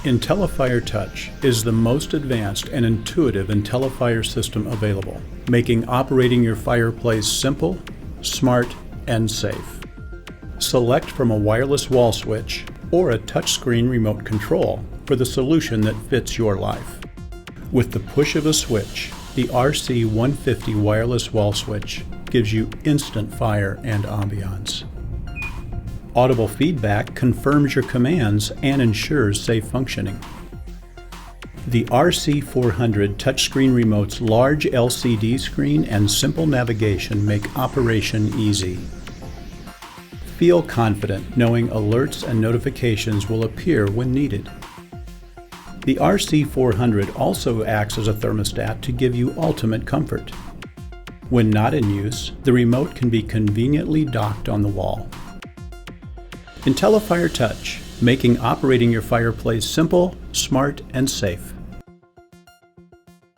IntelliFire Touch is the most advanced and intuitive IntelliFire system available, making operating your fireplace simple, smart, and safe. Select from a wireless wall switch or a touchscreen remote control for the solution that fits your life. With the push of a switch, the RC150 wireless wall switch gives you instant fire and ambiance. Audible feedback confirms your commands and ensures safe functioning. The RC400 touchscreen remote's large LCD screen and simple navigation make operation easy. Feel confident knowing alerts and notifications will appear when needed. The RC400 also acts as a thermostat to give you ultimate comfort. When not in use, the remote can be conveniently docked on the wall. IntelliFire Touch, making operating your fireplace simple, smart, and safe.